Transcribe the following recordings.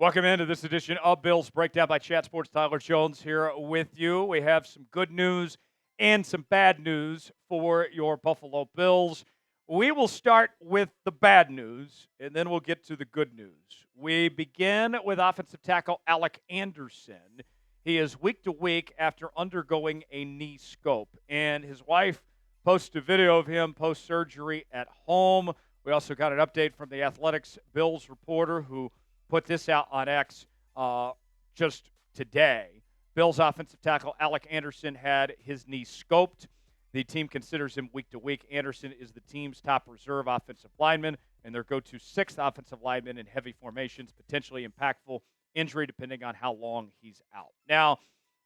Welcome into this edition of Bills Breakdown by Chat Sports. Tyler Jones here with you. We have some good news and some bad news for your Buffalo Bills. We will start with the bad news, and then we'll get to the good news. We begin with offensive tackle Alec Anderson. He is week to week after undergoing a knee scope, and his wife posted a video of him post-surgery at home. We also got an update from the Athletics Bills reporter who put this out on X just today. Bills offensive tackle Alec Anderson had his knee scoped. The team considers him week to week. Anderson is the team's top reserve offensive lineman and their go-to sixth offensive lineman in heavy formations, potentially impactful injury depending on how long he's out. Now,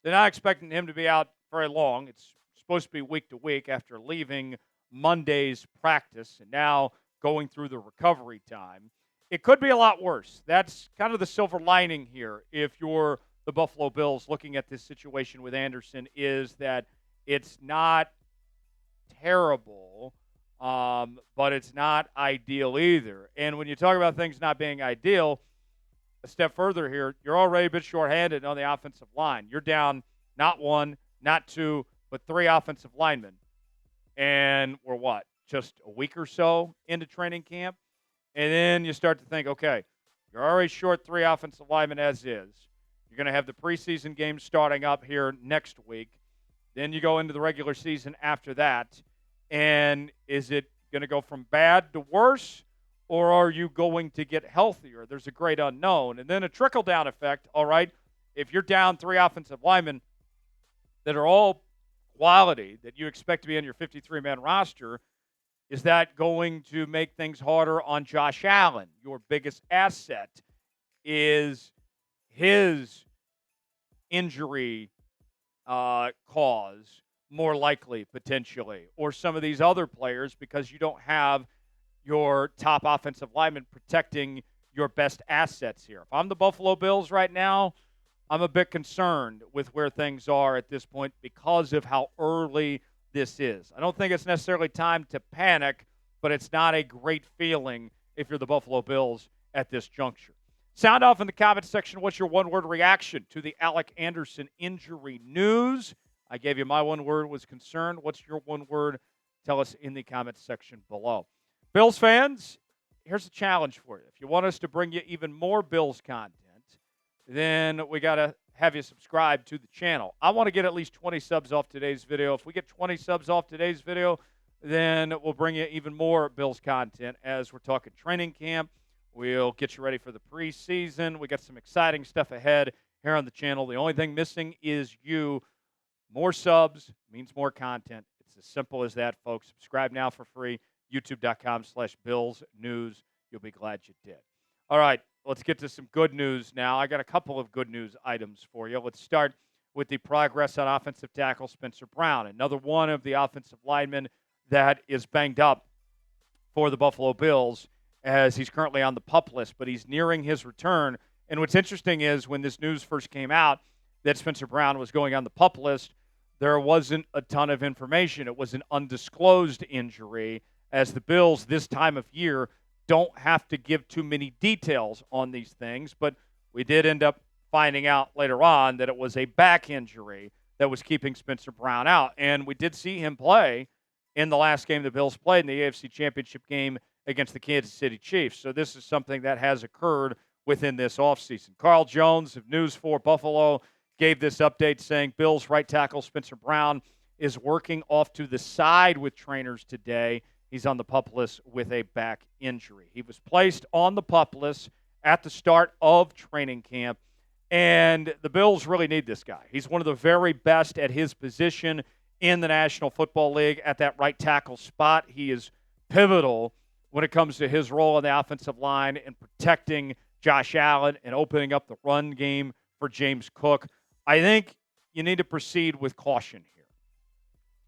they're not expecting him to be out very long. It's supposed to be week to week after leaving Monday's practice and now going through the recovery time. It could be a lot worse. That's kind of the silver lining here if you're the Buffalo Bills looking at this situation with Anderson, is that it's not terrible, but it's not ideal either. And when you talk about things not being ideal, a step further here, you're already a bit shorthanded on the offensive line. You're down not one, not two, but three offensive linemen. And we're what, just a week or so into training camp? And then you start to think, okay, you're already short three offensive linemen as is. You're going to have the preseason games starting up here next week. Then you go into the regular season after that. And is it going to go from bad to worse, or are you going to get healthier? There's a great unknown. And then a trickle-down effect, all right? If you're down three offensive linemen that are all quality that you expect to be on your 53-man roster, is that going to make things harder on Josh Allen? Your biggest asset. Is his injury cause more likely, potentially, or some of these other players, because you don't have your top offensive lineman protecting your best assets here? If I'm the Buffalo Bills right now, I'm a bit concerned with where things are at this point because of how early this is. I don't think it's necessarily time to panic, but it's not a great feeling if you're the Buffalo Bills at this juncture. Sound off in the comments section. What's your one-word reaction to the Alec Anderson injury news? I gave you my one word was concerned. What's your one word? Tell us in the comments section below. Bills fans, here's a challenge for you. If you want us to bring you even more Bills content, then we got to have you subscribe to the channel. I want to get at least 20 subs off today's video. If we get 20 subs off today's video, then we'll bring you even more Bills content as we're talking training camp. We'll get you ready for the preseason. We got some exciting stuff ahead here on the channel. The only thing missing is you. More subs means more content. It's as simple as that, folks. Subscribe now for free. YouTube.com/Bills News. You'll be glad you did. All right, let's get to some good news now. I got a couple of good news items for you. Let's start with the progress on offensive tackle Spencer Brown, another one of the offensive linemen that is banged up for the Buffalo Bills, as he's currently on the PUP list, but he's nearing his return. And what's interesting is when this news first came out that Spencer Brown was going on the PUP list, there wasn't a ton of information. It was an undisclosed injury, as the Bills this time of year don't have to give too many details on these things, but we did end up finding out later on that it was a back injury that was keeping Spencer Brown out. And we did see him play in the last game the Bills played in the AFC Championship game against the Kansas City Chiefs. So this is something that has occurred within this offseason. Carl Jones of News 4 Buffalo gave this update saying Bills right tackle Spencer Brown is working off to the side with trainers today. He's on the PUP list with a back injury. He was placed on the PUP list at the start of training camp, and the Bills really need this guy. He's one of the very best at his position in the National Football League at that right tackle spot. He is pivotal when it comes to his role on the offensive line and protecting Josh Allen and opening up the run game for James Cook. I think you need to proceed with caution here.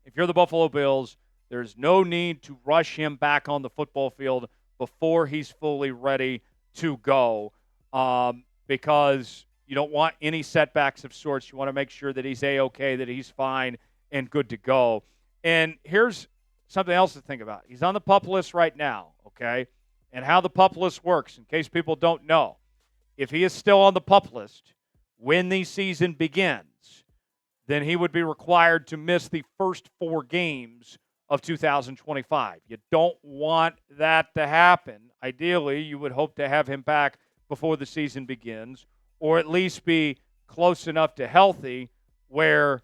If you're the Buffalo Bills, there's no need to rush him back on the football field before he's fully ready to go, because you don't want any setbacks of sorts. You want to make sure that he's A-okay, that he's fine and good to go. And here's something else to think about. He's on the PUP list right now, okay? And how the PUP list works, in case people don't know. if he is still on the PUP list when the season begins, then he would be required to miss the first 4 games of 2025. You don't want that to happen. Ideally, you would hope to have him back before the season begins, or at least be close enough to healthy where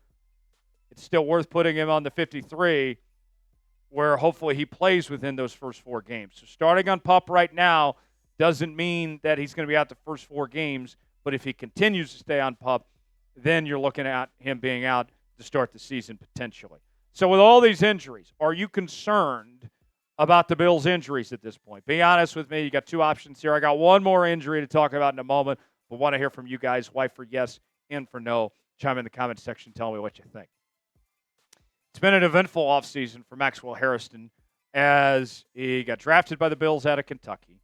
it's still worth putting him on the 53, where hopefully he plays within those first 4 games. So starting on PUP right now doesn't mean that he's going to be out the first 4 games, but if he continues to stay on PUP, then you're looking at him being out to start the season potentially. So with all these injuries, are you concerned about the Bills' injuries at this point? Be honest with me. You got 2 options here. I got one more injury to talk about in a moment, but want to hear from you guys. Why for yes and for no. Chime in the comment section. Tell me what you think. It's been an eventful offseason for Maxwell Hairston as he got drafted by the Bills out of Kentucky.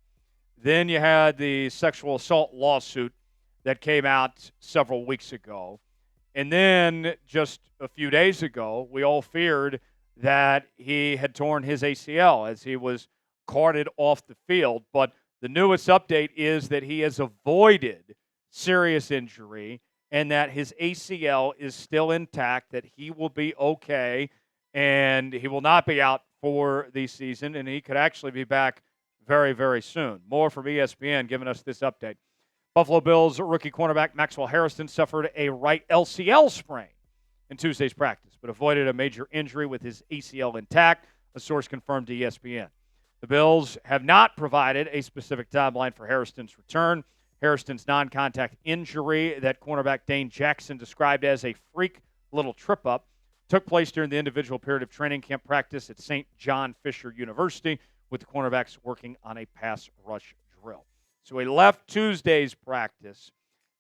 Then you had the sexual assault lawsuit that came out several weeks ago. And then just a few days ago, we all feared that he had torn his ACL as he was carted off the field. But the newest update is that he has avoided serious injury and that his ACL is still intact, that he will be okay, and he will not be out for the season, and he could actually be back very, very soon. More from ESPN giving us this update. Buffalo Bills rookie cornerback Maxwell Hairston suffered a right LCL sprain in Tuesday's practice, but avoided a major injury with his ACL intact, a source confirmed to ESPN. The Bills have not provided a specific timeline for Hairston's return. Hairston's non-contact injury that cornerback Dane Jackson described as a freak little trip-up took place during the individual period of training camp practice at St. John Fisher University, with the cornerbacks working on a pass rush drill. So he left Tuesday's practice,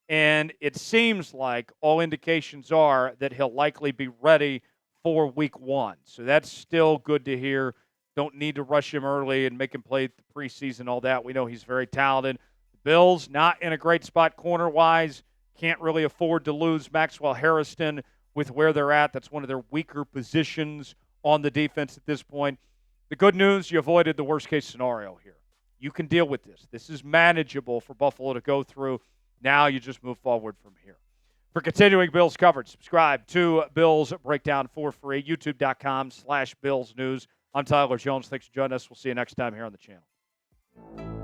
and it seems like all indications are that he'll likely be ready for week 1. So that's still good to hear. Don't need to rush him early and make him play the preseason, all that. We know he's very talented. The Bills, not in a great spot corner-wise, can't really afford to lose Maxwell Hairston with where they're at. That's one of their weaker positions on the defense at this point. The good news, you avoided the worst-case scenario here. You can deal with this. This is manageable for Buffalo to go through. Now you just move forward from here. For continuing Bills coverage, subscribe to Bills Breakdown for free, youtube.com/Bills News. I'm Tyler Jones. Thanks for joining us. We'll see you next time here on the channel.